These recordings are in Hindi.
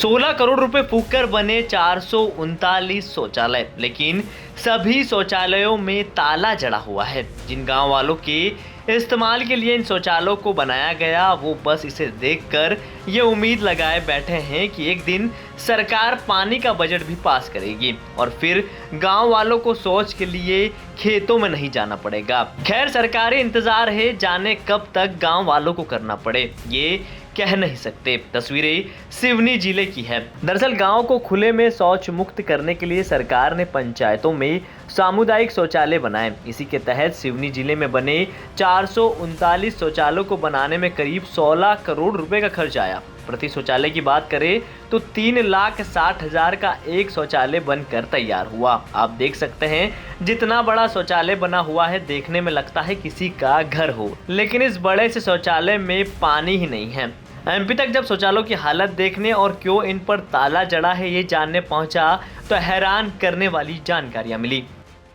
16 करोड़ रुपए फूंककर बने 439 शौचालय, लेकिन सभी शौचालयों में ताला जड़ा हुआ है। जिन गांव वालों के इस्तेमाल के लिए इन शौचालयों को बनाया गया, वो बस इसे देखकर ये उम्मीद लगाए बैठे हैं कि एक दिन सरकार पानी का बजट भी पास करेगी और फिर गांव वालों को शौच के लिए खेतों में नहीं जाना पड़ेगा। खैर, सरकारी इंतजार है, जाने कब तक गांव वालों को करना पड़े ये कह नहीं सकते। तस्वीरें सिवनी जिले की है। दरअसल गांव को खुले में शौच मुक्त करने के लिए सरकार ने पंचायतों में सामुदायिक शौचालय बनाए। इसी के तहत सिवनी जिले में बने 439 शौचालयों को बनाने में करीब 16 करोड़ रुपए का खर्च आया। प्रति शौचालय की बात करें तो 3,60,000 का एक शौचालय बनकर तैयार हुआ। आप देख सकते हैं जितना बड़ा शौचालय बना हुआ है, देखने में लगता है किसी का घर हो, लेकिन इस बड़े से शौचालय में पानी ही नहीं है। एमपी तक जब शौचालयों की हालत देखने और क्यों इन पर ताला जड़ा है ये जानने पहुंचा तो हैरान करने वाली जानकारियां मिली।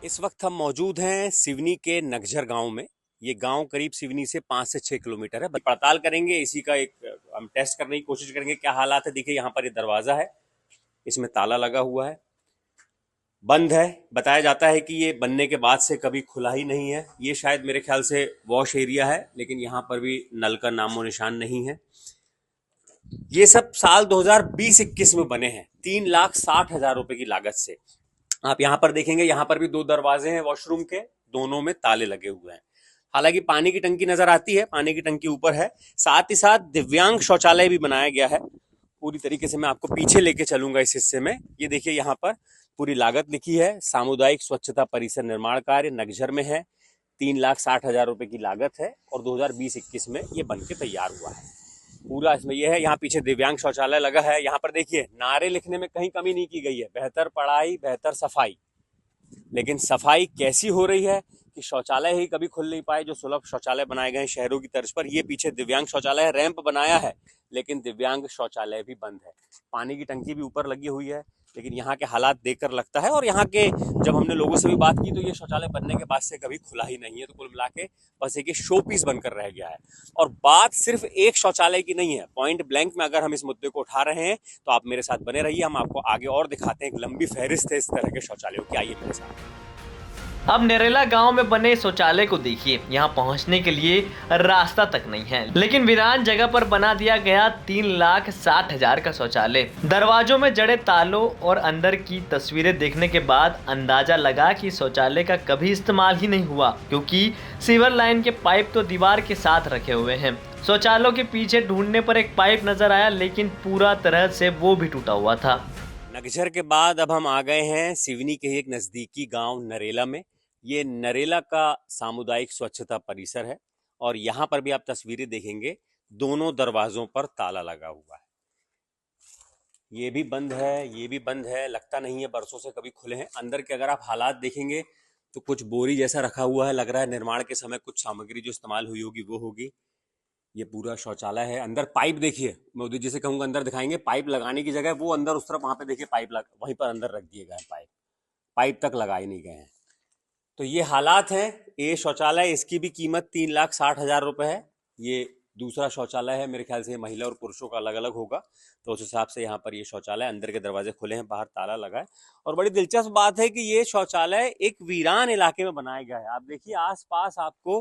इस वक्त हम मौजूद हैं सिवनी के नगझर गांव में। ये गांव करीब सिवनी से 5 से 6 किलोमीटर है। पड़ताल करेंगे, इसी का एक हम टेस्ट करने की कोशिश करेंगे क्या हालात है। देखिए यहाँ पर ये दरवाजा है, इसमें ताला लगा हुआ है, बंद है। बताया जाता है कि ये बनने के बाद से कभी खुला ही नहीं है। ये शायद मेरे ख्याल से वॉश एरिया है, लेकिन यहाँ पर भी नल का नामो निशान नहीं है। ये सब साल 2020-21 में बने हैं 3,60,000 रुपए की लागत से। आप यहाँ पर देखेंगे, यहाँ पर भी 2 दरवाजे हैं वॉशरूम के, दोनों में ताले लगे हुए हैं। हालांकि पानी की टंकी नजर आती है, पानी की टंकी ऊपर है। साथ ही साथ दिव्यांग शौचालय भी बनाया गया है। पूरी तरीके से मैं आपको पीछे लेके चलूंगा इस हिस्से में। ये देखिए यहाँ पर पूरी लागत लिखी है, सामुदायिक स्वच्छता परिसर निर्माण कार्य नगझर में है, 3,60,000 रुपए की लागत है और 2020-21 में ये बन के तैयार हुआ है। पूरा इसमें यह है। यहाँ पीछे दिव्यांग शौचालय लगा है। यहाँ पर देखिए नारे लिखने में कहीं कमी नहीं की गई है, बेहतर पढ़ाई बेहतर सफाई। लेकिन सफाई कैसी हो रही है कि शौचालय ही कभी खुल नहीं पाए। जो सुलभ शौचालय बनाए गए हैं शहरों की तर्ज पर, ये पीछे दिव्यांग शौचालय है, रैंप बनाया है, लेकिन दिव्यांग शौचालय भी बंद है। पानी की टंकी भी ऊपर लगी हुई है, लेकिन यहाँ के हालात देखकर लगता है, और यहाँ के जब हमने लोगों से भी बात की तो ये शौचालय बनने के बाद से कभी खुला ही नहीं है। तो कुल मिला के बस एक शो पीस बनकर रह गया है। और बात सिर्फ एक शौचालय की नहीं है। पॉइंट ब्लैंक में अगर हम इस मुद्दे को उठा रहे हैं तो आप मेरे साथ बने रहिए, हम आपको आगे और दिखाते हैं। एक लंबी फहरिस्त है इस तरह के शौचालयों की, आइए मेरे साथ। अब नरेला गांव में बने शौचालय को देखिए, यहाँ पहुंचने के लिए रास्ता तक नहीं है, लेकिन वीरान जगह पर बना दिया गया 3,60,000 का शौचालय। दरवाजों में जड़े तालों और अंदर की तस्वीरें देखने के बाद अंदाजा लगा कि शौचालय का कभी इस्तेमाल ही नहीं हुआ, क्योंकि सीवर लाइन के पाइप तो दीवार के साथ रखे हुए हैं। शौचालयों के पीछे ढूंढने पर एक पाइप नजर आया, लेकिन पूरा तरह से वो भी टूटा हुआ था। नगझर के बाद अब हम आ गए हैं सिवनी के एक नजदीकी गांव नरेला में। ये नरेला का सामुदायिक स्वच्छता परिसर है और यहाँ पर भी आप तस्वीरें देखेंगे, दोनों दरवाजों पर ताला लगा हुआ है। ये भी बंद है, ये भी बंद है। लगता नहीं है बरसों से कभी खुले हैं। अंदर के अगर आप हालात देखेंगे तो कुछ बोरी जैसा रखा हुआ है, लग रहा है निर्माण के समय कुछ सामग्री जो इस्तेमाल हुई होगी वो होगी। ये पूरा शौचालय है। अंदर पाइप देखिए, मोदी जी से कहूँगा अंदर दिखाएंगे। पाइप लगाने की जगह वो अंदर उस तरफ, वहां पे देखिए पाइप वहीं पर अंदर रख दिए गए हैं। पाइप तक लगाए नहीं गए हैं। तो ये हालात हैं। ये शौचालय, इसकी भी कीमत 3,60,000 रुपए है। ये दूसरा शौचालय है, मेरे ख्याल से ये महिला और पुरुषों का अलग अलग होगा। तो उस हिसाब से यहाँ पर ये शौचालय, अंदर के दरवाजे खुले हैं, बाहर ताला लगा है। और बड़ी दिलचस्प बात है कि ये शौचालय एक वीरान इलाके में बनाया गया है। आप देखिए आसपास आपको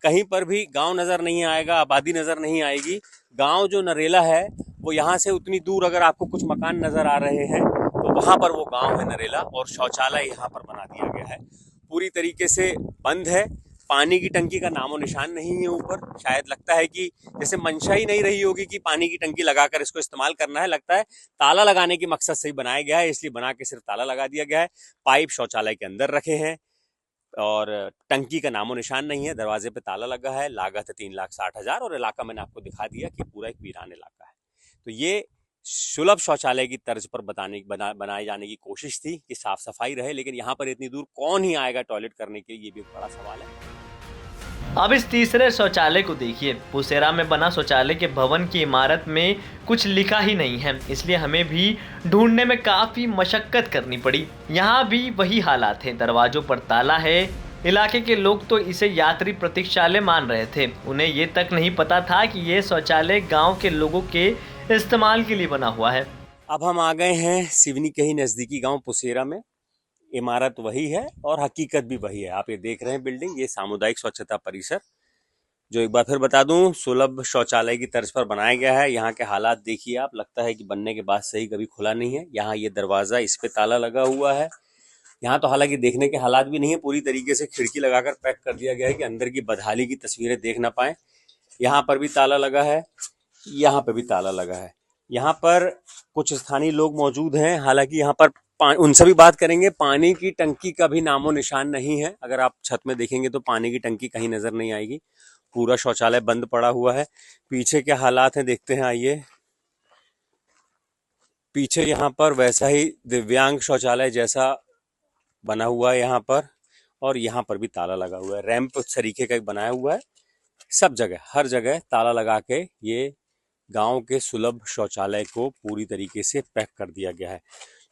कहीं पर भी गांव नजर नहीं आएगा, आबादी नजर नहीं आएगी। गांव जो नरेला है वो यहाँ से उतनी दूर अगर आपको कुछ मकान नजर आ रहे हैं तो वहां पर वो गाँव है नरेला, और शौचालय यहाँ पर बना दिया गया है। पूरी तरीके से बंद है। पानी की टंकी का नामो निशान नहीं है ऊपर। शायद लगता है कि जैसे मंशा ही नहीं रही होगी कि पानी की टंकी लगाकर इसको इस्तेमाल करना है। लगता है ताला लगाने की मकसद से ही बनाया गया है, इसलिए बना के सिर्फ ताला लगा दिया गया है। पाइप शौचालय के अंदर रखे हैं और टंकी का नामो निशान नहीं है। दरवाजे पे ताला लगा है। लागत है 3,60,000 और इलाका मैंने आपको दिखा दिया कि पूरा एक वीरान इलाका है। तो ये सुलभ शौचालय की तर्ज पर बनाए जाने की कोशिश थी कि साफ सफाई रहे, लेकिन यहाँ पर इतनी दूर कौन ही आएगा टॉयलेट करने के लिए, ये भी एक बड़ा सवाल है। अब इस तीसरे शौचालय को देखिए। पुसेरा में बना शौचालय के भवन की इमारत में कुछ लिखा ही नहीं है, इसलिए हमें भी ढूंढने में काफी मशक्कत करनी पड़ी। यहाँ भी वही हालात है, दरवाजों पर ताला है। इलाके के लोग तो इसे यात्री प्रतीक्षालय मान रहे थे। उन्हें ये तक नहीं पता था कि ये शौचालय गांव के लोगों के इस्तेमाल के लिए बना हुआ है। अब हम आ गए हैं सिवनी के ही नज़दीकी गांव पुसेरा में। इमारत वही है और हकीकत भी वही है। आप ये देख रहे हैं बिल्डिंग, ये सामुदायिक स्वच्छता परिसर, जो एक बार फिर बता दूं सुलभ शौचालय की तर्ज पर बनाया गया है। यहाँ के हालात देखिए आप, लगता है कि बनने के बाद से ही कभी खुला नहीं है। यहाँ ये दरवाज़ा, इस पे ताला लगा हुआ है। यहाँ तो हालांकि देखने के हालात भी नहीं है, पूरी तरीके से खिड़की लगाकर पैक कर दिया गया है कि अंदर की बदहाली की तस्वीरें देख ना पाए। यहाँ पर भी ताला लगा है, यहाँ पे भी ताला लगा है। यहाँ पर कुछ स्थानीय लोग मौजूद हैं, हालांकि यहाँ पर उनसे भी बात करेंगे। पानी की टंकी का भी नामो निशान नहीं है। अगर आप छत में देखेंगे तो पानी की टंकी कहीं नजर नहीं आएगी। पूरा शौचालय बंद पड़ा हुआ है। पीछे क्या हालात हैं देखते हैं, आइए। पीछे यहाँ पर वैसा ही दिव्यांग शौचालय जैसा बना हुआ है यहाँ पर, और यहाँ पर भी ताला लगा हुआ है। रैंप उस तरीके का एक बनाया हुआ है। सब जगह, हर जगह ताला लगा के ये गांव के सुलभ शौचालय को पूरी तरीके से पैक कर दिया गया है।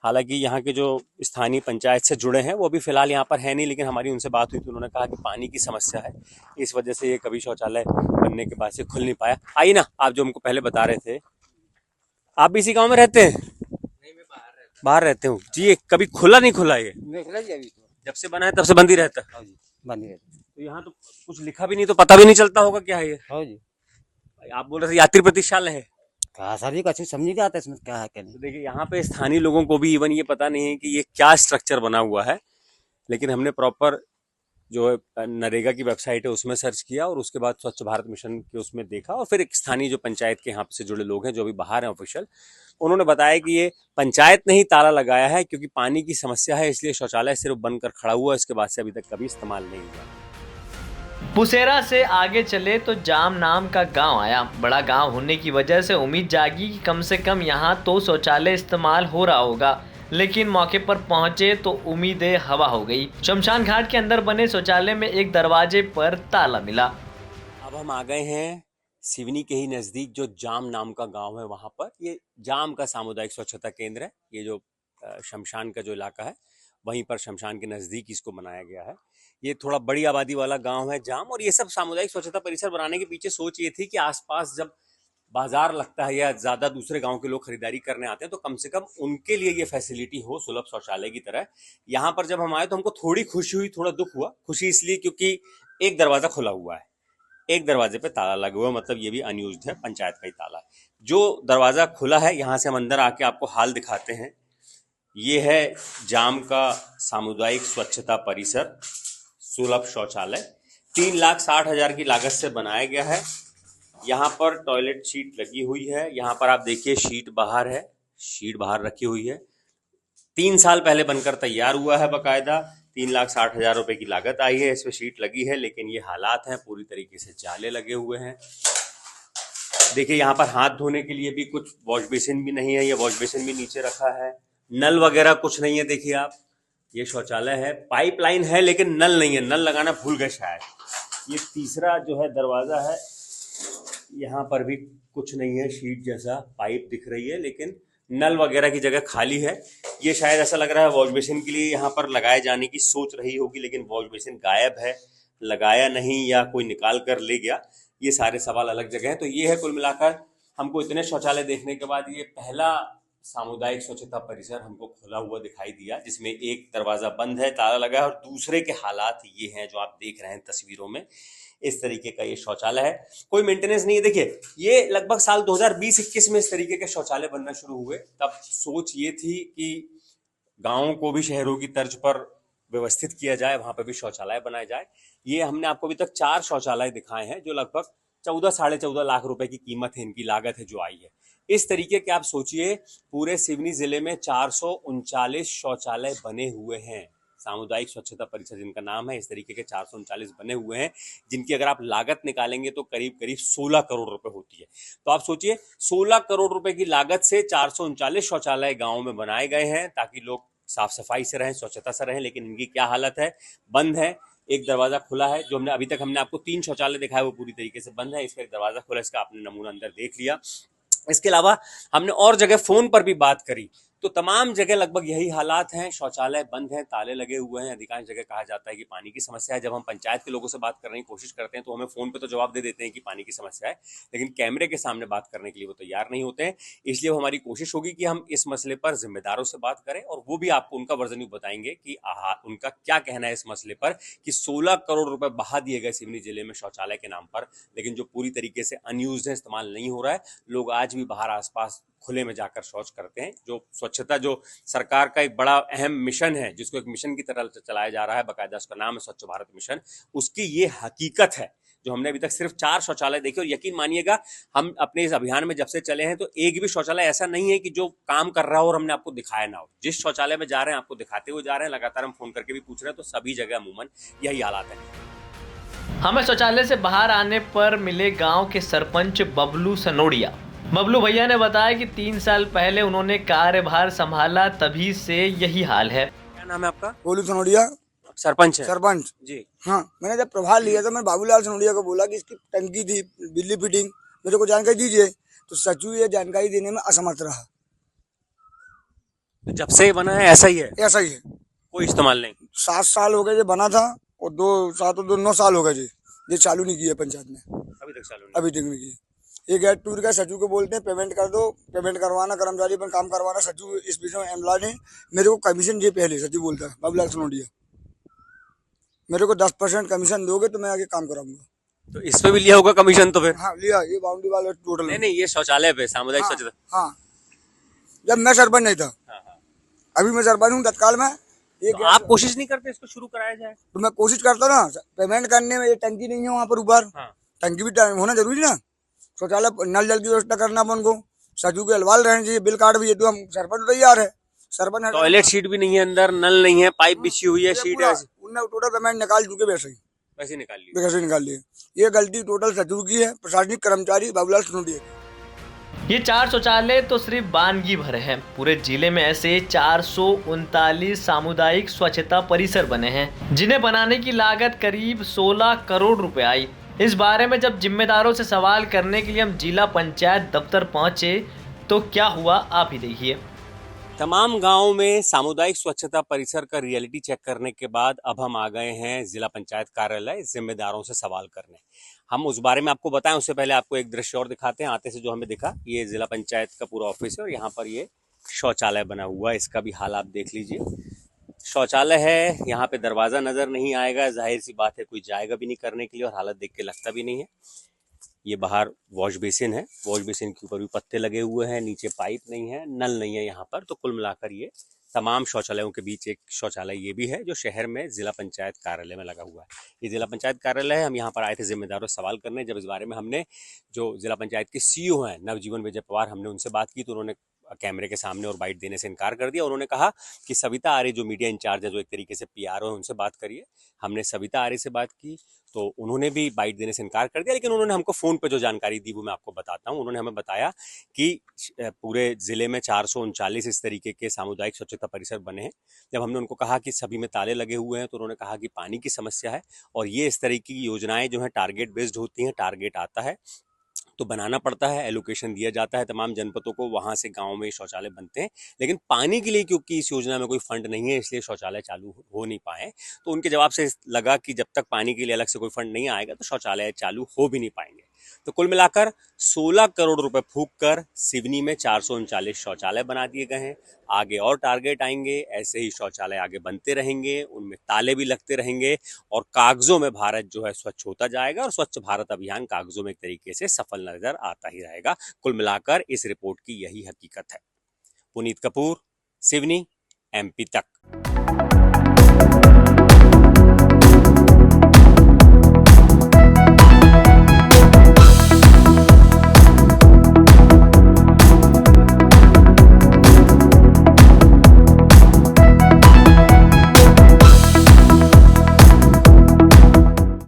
हालांकि यहाँ के जो स्थानीय पंचायत से जुड़े हैं वो भी फिलहाल यहाँ पर है नहीं, लेकिन हमारी उनसे बात हुई तो उन्होंने कहा कि पानी की समस्या है, इस वजह से ये कभी शौचालय बनने के बाद से खुल नहीं पाया। आइए ना, आप जो हमको पहले बता रहे थे, आप भी इसी गाँव में रहते हैं? नहीं, मैं बाहर रहते हूँ जी। ये कभी खुला नहीं खुला? ये अभी तो जब से बना है तब से बंद ही रहता है? हाँ जी, बंद ही रहता तो यहाँ तो कुछ लिखा भी नहीं, तो पता भी नहीं चलता होगा क्या है ये। हाँ जी। आप बोल रहे थे यात्री प्रतीक्षालय है। कहा सर जी, कुछ समझ नहीं आता इसमें क्या है क्या नहीं। तो देखिए यहाँ पे स्थानीय लोगों को भी इवन ये पता नहीं है कि ये क्या स्ट्रक्चर बना हुआ है, लेकिन हमने प्रॉपर जो है नरेगा की वेबसाइट है उसमें सर्च किया और उसके बाद स्वच्छ भारत मिशन के उसमें देखा, और फिर एक स्थानीय जो पंचायत के यहाँ से जुड़े लोग हैं जो भी बाहर हैं ऑफिशियल, उन्होंने बताया कि ये पंचायत ने ही ताला लगाया है क्योंकि पानी की समस्या है, इसलिए शौचालय सिर्फ बनकर खड़ा हुआ है। इसके बाद से अभी तक कभी इस्तेमाल नहीं हुआ। पुसेरा से आगे चले तो जाम नाम का गांव आया। बड़ा गांव होने की वजह से उम्मीद जागी कि कम से कम यहां तो शौचालय इस्तेमाल हो रहा होगा, लेकिन मौके पर पहुंचे तो उम्मीदें हवा हो गई। शमशान घाट के अंदर बने शौचालय में एक दरवाजे पर ताला मिला। अब हम आ गए हैं सिवनी के ही नज़दीक जो जाम नाम का गांव है, वहां पर ये जाम का सामुदायिक स्वच्छता केंद्र है। ये जो शमशान का जो इलाका है वहीं पर शमशान के नज़दीक इसको बनाया गया है। ये थोड़ा बड़ी आबादी वाला गांव है जाम, और ये सब सामुदायिक स्वच्छता परिसर बनाने के पीछे सोच ये थी कि आसपास जब बाजार लगता है या ज़्यादा दूसरे गांव के लोग खरीदारी करने आते हैं तो कम से कम उनके लिए ये फैसिलिटी हो सुलभ शौचालय की तरह। यहाँ पर जब हम आए तो हमको थोड़ी खुशी हुई, थोड़ा दुख हुआ। खुशी इसलिए क्योंकि एक दरवाज़ा खुला हुआ है, एक दरवाजे पे ताला लगा हुआ है, मतलब ये भी अनयूज्ड है, पंचायत का ही ताला है। जो दरवाज़ा खुला है यहाँ से हम अंदर आके आपको हाल दिखाते हैं। ये है जाम का सामुदायिक स्वच्छता परिसर सुलभ शौचालय। 3,60,000 की लागत से बनाया गया है। यहाँ पर टॉयलेट शीट लगी हुई है। यहाँ पर आप देखिए शीट बाहर है, शीट बाहर रखी हुई है। 3 साल पहले बनकर तैयार हुआ है बकायदा। 3,60,000 रुपए की लागत आई है, इसमें शीट लगी है, लेकिन ये हालात हैं, पूरी तरीके से जाले लगे हुए हैं। देखिए यहाँ पर हाथ धोने के लिए भी कुछ वॉश बेसिन भी नहीं है, ये वॉश बेसिन भी नीचे रखा है। नल वगैरह कुछ नहीं है। देखिए आप, ये शौचालय है, पाइपलाइन है लेकिन नल नहीं है, नल लगाना भूल गए शायद। ये तीसरा जो है दरवाजा है, यहाँ पर भी कुछ नहीं है, शीट जैसा पाइप दिख रही है, लेकिन नल वगैरह की जगह खाली है। ये शायद ऐसा लग रहा है वॉश बेसिन के लिए यहाँ पर लगाए जाने की सोच रही होगी, लेकिन वॉश बेसिन गायब है, लगाया नहीं या कोई निकाल कर ले गया। ये सारे सवाल अलग जगह हैं। तो ये है कुल मिलाकर, हमको इतने शौचालय देखने के बाद ये पहला सामुदायिक स्वच्छता परिसर हमको खुला हुआ दिखाई दिया, जिसमें एक दरवाजा बंद है, ताला लगा है, और दूसरे के हालात ये हैं जो आप देख रहे हैं तस्वीरों में। इस तरीके का ये शौचालय है, कोई मेंटेनेंस नहीं है। देखिए ये लगभग साल 2020-21 में इस तरीके के शौचालय बनना शुरू हुए। तब सोच ये थी कि गाँवों को भी शहरों की तर्ज पर व्यवस्थित किया जाए, वहां पर भी शौचालय बनाए जाए। ये हमने आपको अभी तक 4 शौचालय दिखाए हैं जो लगभग 14-14.5 लाख रुपए की कीमत है, इनकी लागत है जो आई है। इस तरीके के आप सोचिए पूरे सिवनी जिले में 439 शौचालय बने हुए हैं, सामुदायिक स्वच्छता परिसर जिनका नाम है। इस तरीके के 439 बने हुए हैं, जिनकी अगर आप लागत निकालेंगे तो करीब करीब 16 करोड़ रुपए होती है। तो आप सोचिए 16 करोड़ रुपए की लागत से 439 शौचालय गाँव में बनाए गए हैं ताकि लोग साफ सफाई से रहें, स्वच्छता से रहें। लेकिन इनकी क्या हालत है, बंद है। एक दरवाजा खुला है, जो हमने अभी तक आपको 3 शौचालय दिखाया वो पूरी तरीके से बंद है। इसका एक दरवाजा खुला है, इसका आपने नमूना अंदर देख लिया। इसके अलावा हमने और जगह फोन पर भी बात करी तो तमाम जगह लगभग यही हालात हैं, शौचालय बंद हैं, ताले लगे हुए हैं। अधिकांश जगह कहा जाता है कि पानी की समस्या है। जब हम पंचायत के लोगों से बात करने की कोशिश करते हैं तो हमें फोन पे तो जवाब दे देते हैं कि पानी की समस्या है, लेकिन कैमरे के सामने बात करने के लिए वो तैयार नहीं होते हैं। इसलिए हमारी कोशिश होगी कि हम इस मसले पर जिम्मेदारों से बात करें और वो भी आपको उनका वर्जन भी बताएंगे कि उनका क्या कहना है इस मसले पर कि 16 करोड़ रुपए बहा दिए गए सिवनी जिले में शौचालय के नाम पर, लेकिन जो पूरी तरीके से अनयूज्ड है, इस्तेमाल नहीं हो रहा है। लोग आज भी बाहर आसपास खुले में जाकर शौच करते हैं। जो स्वच्छता, जो सरकार का एक बड़ा अहम मिशन है, जिसको एक मिशन की तरह चलाया जा रहा है, बाकायदा उसका नाम है स्वच्छ भारत मिशन, उसकी ये हकीकत है जो हमने अभी तक सिर्फ 4 शौचालय देखे। और यकीन मानिएगा, हम अपने इस अभियान में जब से चले हैं तो एक भी शौचालय ऐसा नहीं है कि जो काम कर रहा हो और हमने आपको दिखाया ना हो। जिस शौचालय में जा रहे हैं आपको दिखाते हुए जा रहे हैं, लगातार हम फोन करके भी पूछ रहे हैं, तो सभी जगह अमूमन यही हालात है। हमें शौचालय से बाहर आने पर मिले गांव के सरपंच बबलू सनोडिया। बबलू भैया ने बताया कि 3 साल पहले उन्होंने कार्यभार संभाला, तभी से यही हाल है। क्या नाम है आपका? गोलू सनोडिया, सरपंच है सरपंच जी। हाँ। मैंने जब प्रभार लिया था, मैं बाबूलाल सनोडिया को बोला कि इसकी टंकी थी, बिजली फिटिंग, मेरे को जानकारी दीजिए, तो सचिव ये जानकारी देने में असमर्थ रहा। जब से बना है ऐसा ही है, ऐसा ही है, कोई इस्तेमाल नहीं। 7 साल हो गए ये बना था और 9 साल हो गए जी, ये चालू नहीं किया पंचायत ने, अभी तक चालू नहीं। अभी तक नहीं की। ये गैर टूर का सचिव को बोलते हैं पेमेंट कर दो, पेमेंट करवाना, कर्मचारी पर काम करवाना। सचिव इस बीच में एमला ने मेरे को कमीशन दिए, पहले सचिव बोलता है बाबूलाल सनोडिया, मेरे को 10% कमीशन दोगे तो मैं आगे काम कराऊंगा। तो इस पे भी लिया होगा कमीशन तो फिर? हाँ लिया, ये बाउंड्री वाला टोटल। नहीं, ये शौचालय पे सामुदायिक हाँ, स्वच्छता। हाँ, जब मैं सरपंच नहीं था, हाँ। अभी मैं सरपंच हूँ तत्काल में। ये तो आप कोशिश नहीं करते इसको शुरू कराया जाए? तो मैं कोशिश करता ना, पेमेंट करने में। ये टंकी नहीं है वहाँ पर ऊपर, हाँ। टंकी भी होना जरूरी ना। शौचालय नल जल की व्यवस्था करना अपन को, सचिव के हलवाल रहने चाहिए, बिल कार्ड भी। ये तो हम सरपंच तैयार है, सरपंच। टॉयलेट सीट भी नहीं है अंदर, नल नहीं है, पाइप बिछी हुई है, शीट है, उन्होंने टोटल पेमेंट निकाल चुके, वैसे ही वैसे निकाल ली। वैसे निकाल लिए। ये गलती टोटल सचिव की है, प्रशासनिक कर्मचारी बाबूलाल सनोडिया की। ये 4 शौचालय तो सिर्फ बानगी भर हैं। पूरे जिले में ऐसे 439 सामुदायिक स्वच्छता परिसर बने हैं, जिन्हें बनाने की लागत करीब 16 करोड़ रुपए आई। इस बारे में जब जिम्मेदारों से सवाल करने के लिए हम जिला पंचायत दफ्तर पहुंचे तो क्या हुआ, आप ही देखिए। तमाम गांवों में सामुदायिक स्वच्छता परिसर का रियलिटी चेक करने के बाद अब हम आ गए हैं जिला पंचायत कार्यालय जिम्मेदारों से सवाल करने। हम उस बारे में आपको बताएं उससे पहले आपको एक दृश्य और दिखाते हैं। आते से जो हमें दिखा, ये जिला पंचायत का पूरा ऑफिस है और यहाँ पर ये शौचालय बना हुआ है। इसका भी हाल आप देख लीजिए। शौचालय है, यहाँ पे दरवाजा नजर नहीं आएगा, जाहिर सी बात है कोई जाएगा भी नहीं करने के लिए, और हालत देख के लगता भी नहीं है। ये बाहर वॉश बेसिन है, वॉश बेसिन के ऊपर भी पत्ते लगे हुए हैं, नीचे पाइप नहीं है, नल नहीं है यहाँ पर। तो कुल मिलाकर ये तमाम शौचालयों के बीच एक शौचालय ये भी है जो शहर में जिला पंचायत कार्यालय में लगा हुआ है। ये जिला पंचायत कार्यालय है। हम यहाँ पर आए थे जिम्मेदारों से सवाल करने। जब इस बारे में हमने जो जिला पंचायत के सीईओ हैं नवजीवन विजय पवार, हमने उनसे बात की तो उन्होंने कैमरे के सामने और बाइट देने से इनकार कर दिया। उन्होंने कहा कि सविता आर्य जो मीडिया इंचार्ज है, जो एक तरीके से पीआरओ है, उनसे बात करिए। हमने सविता आर्य से बात की तो उन्होंने भी बाइट देने से इनकार कर दिया, लेकिन उन्होंने हमको फोन पे जो जानकारी दी वो मैं आपको बताता हूँ। उन्होंने हमें बताया कि पूरे जिले में 439 इस तरीके के सामुदायिक स्वच्छता परिसर बने हैं। जब हमने उनको कहा कि सभी में ताले लगे हुए हैं तो उन्होंने कहा कि पानी की समस्या है और ये इस तरीके की योजनाएं जो है टारगेट बेस्ड होती हैं। टारगेट आता है तो बनाना पड़ता है, एलोकेशन दिया जाता है तमाम जनपदों को, वहां से गांव में शौचालय बनते हैं, लेकिन पानी के लिए क्योंकि इस योजना में कोई फंड नहीं है इसलिए शौचालय चालू हो नहीं पाए। तो उनके जवाब से लगा कि जब तक पानी के लिए अलग से कोई फंड नहीं आएगा तो शौचालय चालू हो भी नहीं पाएंगे। तो कुल मिलाकर 16 करोड़ रुपए फूंक कर सिवनी में 439 शौचालय बना दिए गए हैं। आगे और टारगेट आएंगे, ऐसे ही शौचालय आगे बनते रहेंगे, उनमें ताले भी लगते रहेंगे और कागजों में भारत जो है स्वच्छ होता जाएगा और स्वच्छ भारत अभियान कागजों में एक तरीके से सफल नजर आता ही रहेगा। कुल मिलाकर इस रिपोर्ट की यही हकीकत है। पुनीत कपूर, सिवनी, MP तक।